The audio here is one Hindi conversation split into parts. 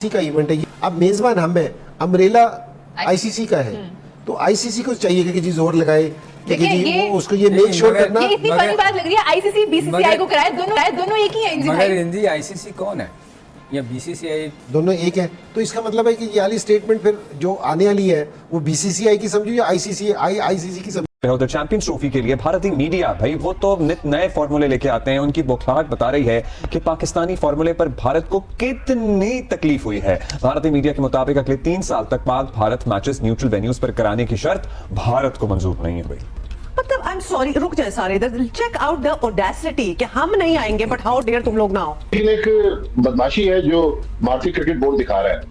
का इवेंट है ये। अब मेजबान हम है, अम्ब्रेला आईसीसी का है, तो आईसीसी को चाहिए कि जी जोर लगाए कि जी वो उसको ये मेक श्योर करना। ये इतनी फनी बात लग रही है, आईसीसी बीसीसीआई को कराए, दोनों एक ही है। मगर इंजी आईसीसी कौन है या बीसीसीआई? दोनों एक है, तो इसका मतलब है कि ये वाली स्टेटमेंट फिर जो आने वाली है वो बीसीसीआई की समझो या आईसीसी की समझो। उधर चैंपियंस ट्रॉफी के लिए भारतीय मीडिया भाई वो तो नित नए फॉर्मूले लेके आते हैं। उनकी बौखलाहट बता रही है कि पाकिस्तानी फॉर्मूले पर भारत को कितनी तकलीफ हुई है। भारतीय मीडिया के मुताबिक अगले 3 साल तक Pak Bharat matches neutral venues पर कराने की शर्त भारत को मंजूर नहीं है भाई। मतलब आई एम सॉरी, रुक जाए सारे इधर, चेक आउट द ऑडेसिटी कि हम नहीं आएंगे बट हाउ डेयर तुम लोग ना आओ। एक बदमाशी है जो भारतीय क्रिकेट बोर्ड दिखा रहा है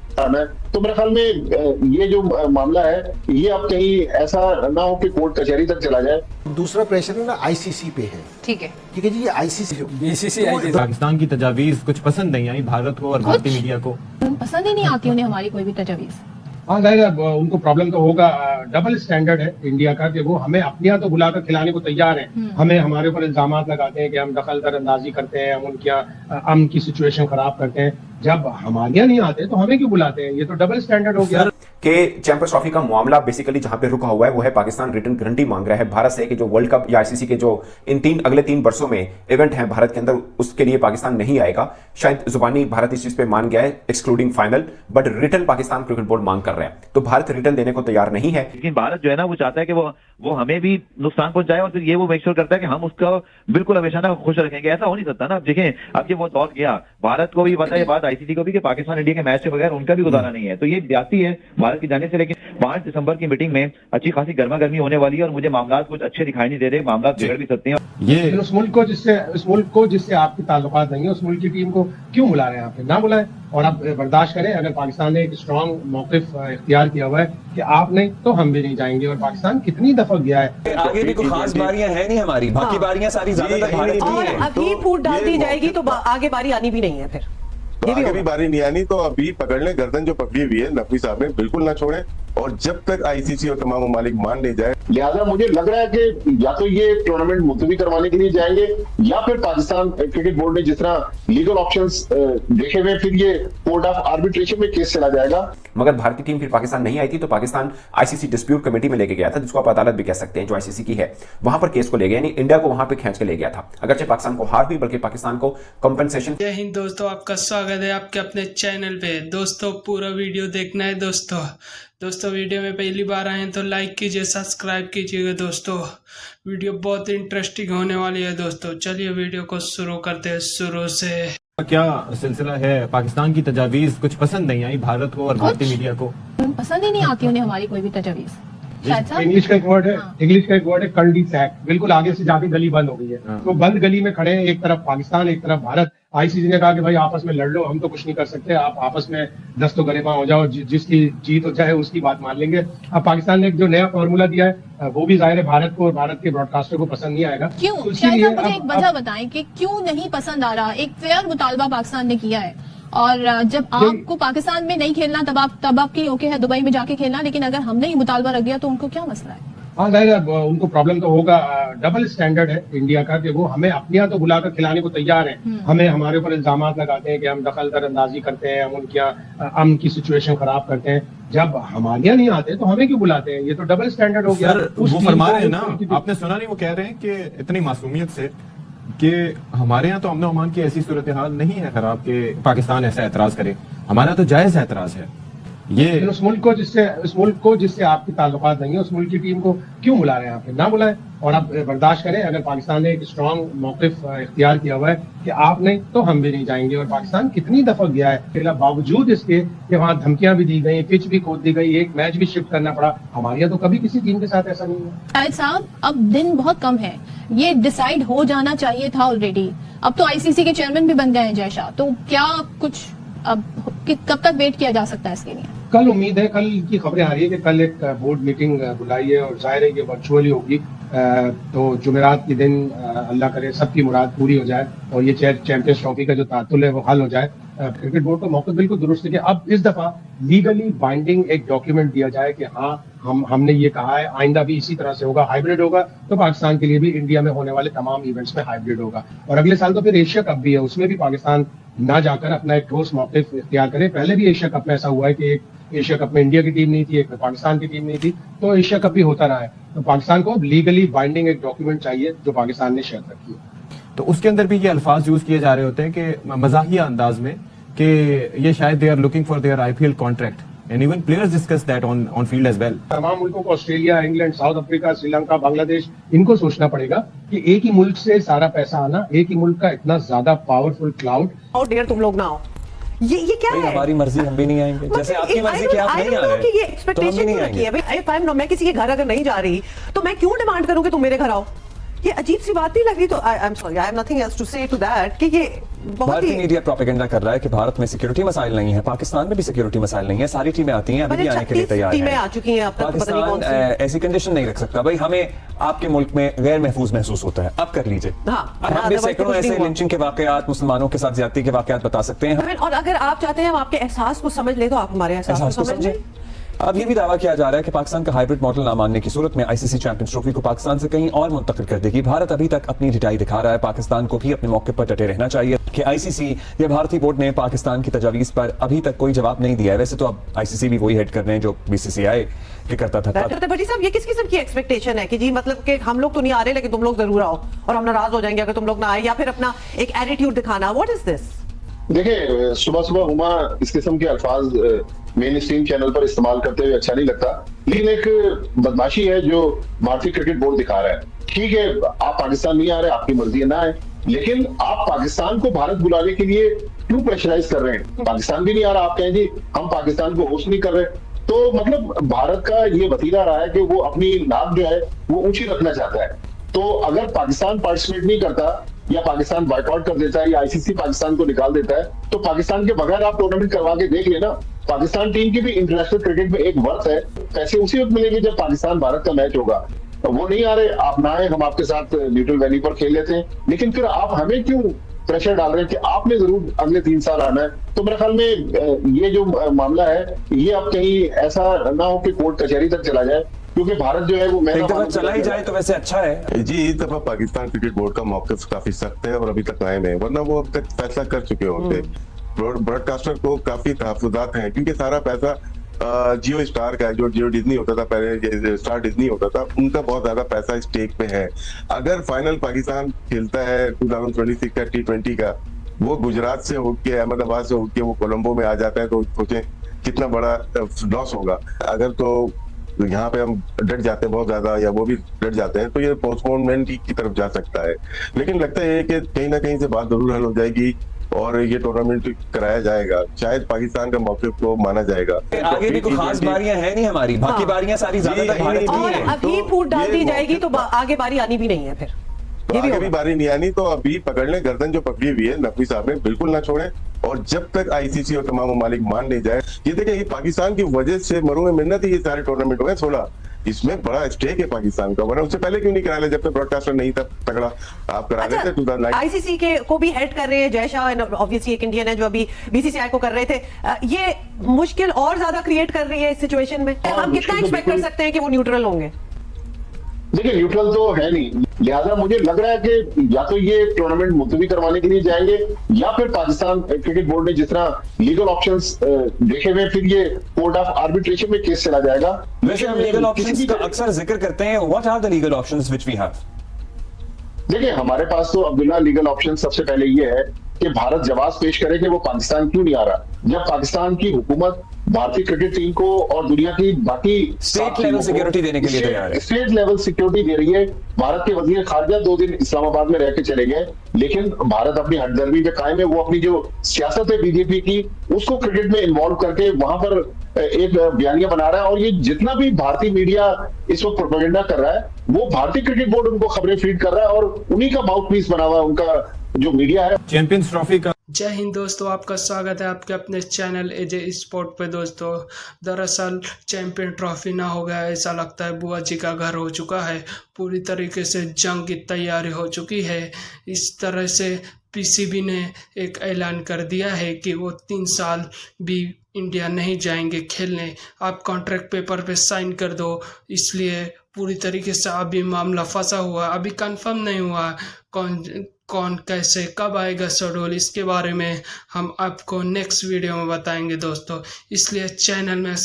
तो मेरे ख्याल में ये जो मामला है ये अब कहीं ऐसा ना हो कि कोर्ट कचहरी तक चला जाए। दूसरा प्रेशर है ना आईसीसी पे है, ठीक है जी ये आईसीसी बीसीसीआई पाकिस्तान की तजावीज कुछ पसंद नहीं आई भारत को और भारतीय मीडिया को। पसंद ही नहीं आती उन्हें हमारी कोई भी तजवीज। हाँ जाहिर है उनको प्रॉब्लम तो होगा। डबल स्टैंडर्ड है इंडिया का कि वो हमें अपने यहाँ तो बुलाकर खिलाने को तैयार है, हमें हमारे ऊपर इल्जाम लगाते हैं कि हम दखल अंदाजी करते हैं, हम उनके यहाँ अमन की सिचुएशन खराब करते हैं। जब हमारे यहाँ नहीं आते तो हमें क्यों बुलाते हैं? ये तो डबल स्टैंडर्ड हो गया। कि चैंपियंस ट्रॉफी का मामला बेसिकली जहां पे रुका हुआ है वो है पाकिस्तान रिटर्न गारंटी मांग रहा है भारत से कि जो वर्ल्ड कप या आईसीसी के जो अगले 3 वर्षों में इवेंट हैं भारत के अंदर उसके लिए पाकिस्तान नहीं आएगा। शायद जुबानी भारत इस चीज पे मान गया है excluding final, but return Pakistan cricket board मांग कर रहा है, तो भारत रिटर्न देने को तैयार नहीं है। लेकिन भारत जो है ना वो चाहता है कि वो हमें भी नुकसान पहुंचाए और फिर ये वो मेक श्योर करता है कि हम उसका बिल्कुल हमेशा ना खुश रखेंगे। ऐसा हो नहीं सकता ना। अब देखें अब ये वो दौर गया, भारत को भी पता है ये बात, आईसीसी को भी, कि पाकिस्तान इंडिया के मैच के बगैर उनका भी गुजारा नहीं है। तो ये जाती है भारत के जाने से। लेकिन 5 दिसंबर की मीटिंग में अच्छी खासी गर्मा गर्मी होने वाली है और मुझे मामला कुछ अच्छे दिखाई नहीं दे रहे, मामला बिगड़ भी सकते हैं। ये उस मुल्क को जिससे आपके ताल्लुकात नहीं है उस मुल्क की टीम को क्यों बुला रहे हैं? आप ना बुलाएं और आप बर्दाश्त करें। अगर पाकिस्तान ने एक स्ट्रॉन्ग मौकिफ इख्तियार किया हुआ है कि आप नहीं तो हम भी नहीं जाएंगे, और पाकिस्तान कितनी दफा गया है। आगे भी कोई खास बारियां हैं नहीं हमारी, बाकी बारियां सारी ज्यादातर भारत की हैं। अभी फूट डाल दी जाएगी तो आगे बारी आनी भी नहीं है। फिर तो आगे भी बारी नहीं आनी, तो अभी पकड़ लें गर्दन जो पकड़ी हुई है नकवी साहब ने, बिल्कुल ना छोड़े, और जब तक आईसीसी और तमाम ममालिक मान नहीं जाए। लिहाजा मुझे लग रहा है कि या तो ये टूर्नामेंट मुलतवी करवाने के लिए जाएंगे या फिर पाकिस्तान क्रिकेट बोर्ड ने जिस तरह लीगल ऑप्शंस देखे हुए फिर ये कोर्ट ऑफ आर्बिट्रेशन में केस चला जाएगा। मगर भारतीय टीम फिर पाकिस्तान नहीं आई थी तो पाकिस्तान आईसीसी डिस्प्यूट कमेटी में लेके गया था, जिसको आप अदालत भी कह सकते हैं जो आईसीसी की है, वहां पर केस को ले गया, यानी इंडिया को वहां पे खींच के ले गया था। अगरचे पाकिस्तान को हार हुई बल्कि पाकिस्तान को कंपनसेशन। जय हिंद दोस्तों, आपका स्वागत है आपके अपने चैनल पे। दोस्तों पूरा वीडियो देखना है दोस्तों वीडियो में पहली बार आए हैं तो लाइक कीजिए, सब्सक्राइब कीजिएगा दोस्तों। वीडियो बहुत इंटरेस्टिंग होने वाली है दोस्तों। चलिए वीडियो को शुरू करते हैं शुरू से। क्या सिलसिला है? पाकिस्तान की तजावीज कुछ पसंद नहीं आई भारत को और भारतीय मीडिया को। पसंद ही नहीं आती उन्हें हमारी कोई भी तजवीज। इंग्लिश का एक वर्ड है कंडी सैक। बिल्कुल आगे से जाके गली बंद हो गई है, तो बंद गली में खड़े हैं, एक तरफ पाकिस्तान एक तरफ भारत। आईसीसी ने कहा कि भाई आपस में लड़ लो, हम तो कुछ नहीं कर सकते, आप आपस में दस्तो गरेबां हो जाओ, जिसकी जीत हो जाए उसकी बात मान लेंगे। अब पाकिस्तान ने एक जो नया फॉर्मूला दिया है वो भी जाहिर है भारत को और भारत के ब्रॉडकास्टर को पसंद नहीं आएगा। क्यों? शायद आप मुझे एक वजह बताएं कि क्यों नहीं पसंद आ रहा। एक फेयर मुतालबा पाकिस्तान ने किया है, और जब आपको पाकिस्तान में नहीं खेलना तब आपकी ओके है दुबई में जाके खेलना, लेकिन अगर हमने ही मुतालबा रख दिया तो उनको क्या मसला है? हाँ जाहिर है उनको प्रॉब्लम तो होगा। डबल स्टैंडर्ड है इंडिया का कि वो हमें अपने यहाँ तो बुलाकर खिलाने को तैयार है, हमें हमारे ऊपर इल्जाम लगाते हैं कि हम दखल अंदाजी करते हैं, हम उनके यहाँ अमन की सिचुएशन खराब करते हैं। जब हमारे यहाँ नहीं आते तो हमें क्यों बुलाते हैं? ये तो डबल स्टैंडर्ड हो गया। वो फरमा रहे हैं ना, आपने सुना नहीं, वो कह रहे हैं कि इतनी मासूमियत से कि हमारे यहाँ तो अमन अमान की ऐसी सूरत हाल नहीं है खराब कि पाकिस्तान ऐसा एतराज करे, हमारा तो जायज एतराज है। ये उस मुल्क को जिससे आपके ताल्लुकात नहीं है उस मुल्क की टीम को क्यों बुला रहे हैं? आप ना बुलाएं और आप बर्दाश्त करें। अगर पाकिस्तान ने एक स्ट्रॉन्ग मौकिफ इख्तियार किया हुआ है कि आप नहीं तो हम भी नहीं जाएंगे, और पाकिस्तान कितनी दफा गया है, बावजूद इसके कि वहाँ धमकियां भी दी गई, पिच भी खोद दी गई, एक मैच भी शिफ्ट करना पड़ा। हमारे यहाँ तो कभी किसी टीम के साथ ऐसा नहीं हुआ। शाहिद साहब अब दिन बहुत कम है, ये डिसाइड हो जाना चाहिए था ऑलरेडी। अब तो आईसीसी के चेयरमैन भी बन गए हैं जय शाह, तो क्या कुछ अब कब तक वेट किया जा सकता है इसके लिए? कल उम्मीद है, कल की खबरें आ रही है कि कल एक बोर्ड मीटिंग बुलाई है और जाहिर है कि वर्चुअली होगी। तो जुमेरात के दिन अल्लाह करे सबकी मुराद पूरी हो जाए और ये चैंपियंस ट्रॉफी का जो तातुल है वो हल हो जाए क्रिकेट बोर्ड का मौका बिल्कुल दुरुस्त है कि अब इस दफा लीगली बाइंडिंग एक डॉक्यूमेंट दिया जाए कि हाँ हमने ये कहा है, आइंदा भी इसी तरह से होगा, हाइब्रिड होगा तो पाकिस्तान के लिए भी इंडिया में होने वाले तमाम इवेंट्स में हाइब्रिड होगा। और अगले साल तो फिर एशिया कप भी है, उसमें भी पाकिस्तान ना जाकर अपना एक ठोस मौके इख्तियार करे। पहले भी एशिया कप में ऐसा हुआ है कि एक एशिया कप में इंडिया की टीम नहीं थी, एक में पाकिस्तान की टीम नहीं थी, तो एशिया कप भी होता रहा है। तो पाकिस्तान को अब लीगली बाइंडिंग एक डॉक्यूमेंट चाहिए जो पाकिस्तान ने शेयर रखी है। तो उसके अंदर भी ये अल्फाज यूज किए जा रहे होते हैं कि मजाहिया अंदाज में कि ये शायद they are looking for their IPL contract and even players discuss that on field as well. तमाम मुल्कों को, Australia, England, South Africa, Sri Lanka, Bangladesh, इनको सोचना पड़ेगा कि एक ही मुल्क से सारा पैसा आना, एक ही मुल्क का इतना ज्यादा पावरफुल क्लाउड। हाउ डेयर तुम लोग ना हो, ये क्या है? हमारी मर्जी, हम भी नहीं आएंगे। जैसे आपकी मर्जी कि आप नहीं आ रहे, कि ये एक्सपेक्टेशन क्यों रखी है भाई? मैं किसी के घर अगर नहीं जा रही तो मैं क्यों डिमांड करूं कि तुम मेरे घर आओ? ये अजीब सी बात नहीं लग रही? तो I am sorry, I have nothing else to say to that कि ये बहुत भारतीय ही मीडिया प्रोपेगेंडा कर रहा है कि भारत में सिक्योरिटी मसाइल नहीं है, पाकिस्तान में भी सिक्योरिटी मसाइल नहीं है, सारी टीमें आती हैं, अभी भी आने के लिए तैयार टीमें हैं। आ चुकी हैं, अब तक तो पता नहीं कौन पाकिस्तान सी। ऐसी कंडीशन नहीं रख सकता भाई, हमें आपके मुल्क में गैर महफूज महसूस होता है, अब कर लीजिए। हाँ, हम भी otherwise तो सैकड़ों कुछ नहीं ऐसे हुआ। लिंचिंग के वाकयात, मुसलमानों के साथ ज्यादती के वाकयात बता सकते हैं। और अगर आप चाहते हैं हम आपके एहसास को समझ ले तो आप हमारे एहसास को समझ लें। अब ये भी दावा किया जा रहा है कि पाकिस्तान का हाइब्रिड मॉडल ना मानने की सूरत में आईसीसी चैंपियंस ट्रॉफी को पाकिस्तान से कहीं और मुंतकिल कर देगी। भारत अभी तक अपनी ढिठाई दिखा रहा है, पाकिस्तान को भी अपने मौके पर डटे रहना चाहिए कि आईसीसी या भारतीय बोर्ड ने पाकिस्तान की तजावीज पर अभी तक कोई जवाब नहीं दिया है। वैसे तो अब आईसीसी भी वही हेड कर रहे हैं जो बीसीसीआई के करता था। डॉक्टर भट्टी साहब, ये किस किस्म की एक्सपेक्टेशन है कि जी मतलब कि हम लोग तो नहीं आ रहे लेकिन तुम लोग जरूर आओ और हम नाराज हो जाएंगे अगर तुम लोग ना आए, या फिर अपना एक एटीट्यूड दिखाना? What is this? देखिए, सुबह सुबह हुमा इस किस्म के अल्फाज मेन स्ट्रीम चैनल पर इस्तेमाल करते हुए अच्छा नहीं लगता, लेकिन एक बदमाशी है जो भारतीय क्रिकेट बोर्ड दिखा रहा है। ठीक है, आप पाकिस्तान नहीं आ रहे, आपकी मर्जी है ना है, लेकिन आप पाकिस्तान को भारत बुलाने के लिए क्यों प्रेशराइज कर रहे हैं? पाकिस्तान भी नहीं आ रहा, आप कहें जी हम पाकिस्तान को होस्ट नहीं कर रहे। तो मतलब भारत का ये वतीरा रहा है कि वो अपनी नाक जो है वो ऊंची रखना चाहता है। तो अगर पाकिस्तान पार्टिसिपेट नहीं करता या पाकिस्तान बॉयकॉट कर देता है या आईसीसी पाकिस्तान को निकाल देता है, तो पाकिस्तान के बगैर आप टूर्नामेंट करवा के देख लेना। पाकिस्तान टीम की भी इंटरनेशनल क्रिकेट में एक वर्थ है, पैसे उसी वक्त मिलेंगे जब पाकिस्तान भारत का मैच होगा। वो नहीं आ रहे, आप ना आए, हम आपके साथ न्यूट्रल वेन्यू पर खेल लेते हैं, लेकिन फिर आप हमें क्यों प्रेशर डाल रहे हैं कि आपने जरूर अगले 3 साल आना है? तो मेरे ख्याल में ये जो मामला है ये अब कहीं ऐसा ना हो कि कोर्ट कचहरी तक चला जाए, क्योंकि भारत जो है वो एक दफा चला ही जाए तो वैसे अच्छा है जी। इस दफा पाकिस्तान क्रिकेट बोर्ड का मौक़िफ़ काफी सख्त है और अभी तक कायम है, वरना वो अब तक फैसला कर चुके होते। ब्रॉडकास्टर को काफी तहफ्फुज़ात हैं क्योंकि सारा पैसा जियो स्टार का है, जो जियो डिज्नी होता था पहले, स्टार डिज्नी होता था, उनका बहुत ज्यादा पैसा स्टेक पे है। अगर फाइनल पाकिस्तान खेलता है 2026 का T20 का, वो गुजरात से उठ के, अहमदाबाद से उठ के वो कोलंबो में आ जाता है, तो सोचें कितना बड़ा लॉस होगा। अगर तो यहाँ पे हम डट जाते हैं बहुत ज्यादा या वो भी डट जाते हैं तो ये पोस्टपोनमेंट की तरफ जा सकता है, लेकिन लगता है कि कहीं ना कहीं से बात जरूर हल हो जाएगी और ये टूर्नामेंट कराया जाएगा। शायद पाकिस्तान का मौके को माना जाएगा। आगे भी कोई खास बारियां हैं नहीं हमारी, बाकी बारियां सारी ज्यादातर भारत की और हैं। अभी फूट डाल दी जाएगी तो आगे बारी आनी भी नहीं है, फिर ये आगे भी बारी नहीं आनी, तो अभी पकड़ लें गर्दन जो पकड़ी हुई है नकवी साहब ने, बिल्कुल ना छोड़े। और जब तक आईसीसी और तमाम ममालिक मान नहीं जाए, ये देखें ये पाकिस्तान की वजह से मरू में मिन्नत ही ये सारे टूर्नामेंट हुए 16, इसमें बड़ा स्टेक है पाकिस्तान का, वरना उससे पहले क्यों नहीं करा ले? जब तक ब्रॉडकास्टर नहीं था तगड़ा, आप करा लेते 2009। आईसीसी के को भी हेड कर रहे हैं जय शाह, ऑब्वियसली एक इंडियन है जो अभी बीसीसीआई को कर रहे थे। ये मुश्किल और ज्यादा क्रिएट कर रही है इस सिचुएशन में। हम कितना एक्सपेक्ट कर सकते हैं कि वो न्यूट्रल होंगे? देखिए, न्यूट्रल तो है नहीं, लिहाजा मुझे लग रहा है कि या तो ये टूर्नामेंट मुलतवी करवाने के लिए जाएंगे या फिर पाकिस्तान क्रिकेट बोर्ड ने जिस तरह लीगल ऑप्शंस देखे हुए, फिर ये कोर्ट ऑफ आर्बिट्रेशन में केस चला जाएगा। वैसे हम लीगल ऑप्शंस का अक्सर जिक्र करते हैं, what are the legal options which we have? देखिए, हमारे पास तो अब्दुल्ला लीगल ऑप्शन सबसे पहले ये है कि भारत जवाब पेश करे कि वो पाकिस्तान क्यों नहीं आ रहा। जब पाकिस्तान की हुकूमत भारतीय क्रिकेट टीम को और दुनिया की बाकी स्टेट लेवल सिक्योरिटी देने के लिए तैयार है, स्टेट लेवल सिक्योरिटी दे रही है। भारत के वजीर खारजा 2 दिन इस्लामाबाद में रह के चले गए, लेकिन भारत अपनी हटदर्मी पे कायम है। वो अपनी जो सियासत है बीजेपी की, उसको क्रिकेट में इन्वॉल्व करके वहां पर एक बयानिया बना रहा है। और ये जितना भी भारतीय मीडिया इस वक्त प्रोपेगेंडा कर रहा है, वो भारतीय क्रिकेट बोर्ड उनको खबरें फीड कर रहा है और उन्हीं का माउथ पीस बना हुआ है उनका जो मीडिया है। चैंपियंस ट्रॉफी का जय हिंद दोस्तों, आपका स्वागत है आपके अपने चैनल एजे स्पोर्ट पे। दोस्तों, दरअसल चैंपियन ट्रॉफी ना हो गया, ऐसा लगता है बुआ जी का घर हो चुका है। पूरी तरीके से जंग की तैयारी हो चुकी है। इस तरह से पीसीबी ने एक ऐलान कर दिया है कि वो 3 साल भी इंडिया नहीं जाएंगे खेलने। आप कॉन्ट्रैक्ट पेपर पे साइन कर दो, इसलिए पूरी तरीके से अभी मामला फंसा हुआ, अभी कंफर्म नहीं हुआ कौन कैसे कब आएगा शेड्यूल। इसके बारे में हम आपको नेक्स्ट वीडियो में बताएंगे दोस्तों। इसलिए चैनल में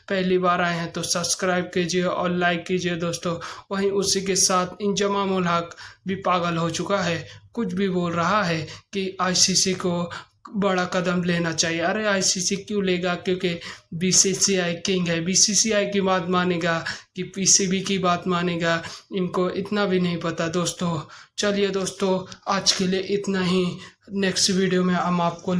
पहली बार आए हैं तो सब्सक्राइब कीजिए और लाइक कीजिए दोस्तों। वहीं उसी के साथ इंजमाम उल हक भी पागल हो चुका है, कुछ भी बोल रहा है कि आईसीसी को बड़ा कदम लेना चाहिए। अरे आईसीसी क्यों लेगा, क्योंकि बीसीसीआई किंग है। बीसीसीआई की बात मानेगा कि पीसीबी की बात मानेगा, इनको इतना भी नहीं पता दोस्तों। चलिए दोस्तों, आज के लिए इतना ही। नेक्स्ट वीडियो में हम आपको